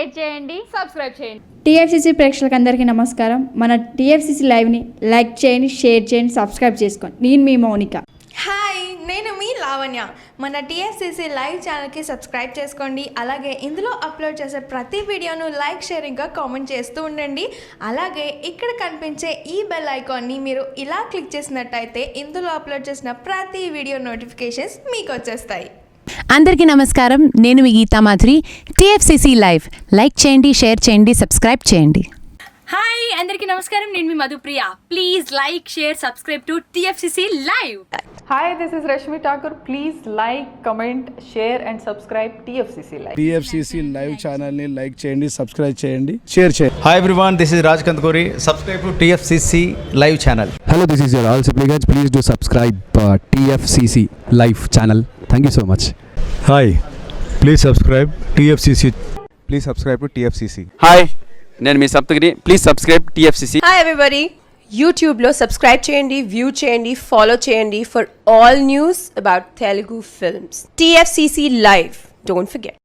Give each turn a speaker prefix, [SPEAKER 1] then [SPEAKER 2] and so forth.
[SPEAKER 1] Share చేయండి, subscribe చేయండి.
[SPEAKER 2] TFCC ప్రేక్షకులందరికీ నమస్కారం. మన టీఎఫ్సీసీ లైవ్ని లైక్ చేయండి, షేర్ చేయండి, సబ్స్క్రైబ్ చేసుకోండి. నేను మీ మౌనిక.
[SPEAKER 3] హాయ్, నేను మీ లావణ్య. మన టీఎఫ్సీసీ లైవ్ ఛానల్కి సబ్స్క్రైబ్ చేసుకోండి. అలాగే ఇందులో అప్లోడ్ చేసే ప్రతి వీడియోను లైక్, షేర్ ఇంకా కామెంట్ చేస్తూ ఉండండి. అలాగే ఇక్కడ కనిపించే ఈ బెల్ ఐకాన్ని మీరు ఇలా క్లిక్ చేసినట్టయితే ఇందులో అప్లోడ్ చేసిన ప్రతి వీడియో నోటిఫికేషన్స్ మీకు వచ్చేస్తాయి.
[SPEAKER 4] అందరికీ నమస్కారం. నేను మీ Geetha Madhuri. TFCC live like చేయండి, షేర్ చేయండి, సబ్స్క్రైబ్ చేయండి.
[SPEAKER 1] హాయ్, అందరికీ నమస్కారం. నేను మీ Madhupriya. Please like, share, subscribe to TFCC Live.
[SPEAKER 5] Hi, this is Rashmi Thakur. Please like, comment, share and subscribe TFCC Live.
[SPEAKER 6] TFCC Live channel ni like cheyandi, subscribe cheyandi, share cheyandi.
[SPEAKER 7] Hi everyone, this is Raj Kandkori. Subscribe to TFCC Live channel.
[SPEAKER 8] Hello, this is your all supplicants. Please do subscribe TFCC Live channel. Thank you so much.
[SPEAKER 9] Hi, please subscribe TFCC.
[SPEAKER 7] Please subscribe to TFCC.
[SPEAKER 10] హాయ్, నేను మీ Saptagiri. Please subscribe TFCC.
[SPEAKER 11] Hi everybody, యూట్యూబ్లో subscribe చేయండి, view చేయండి, follow చేయండి for all news about Telugu films. TFCC Live, don't forget.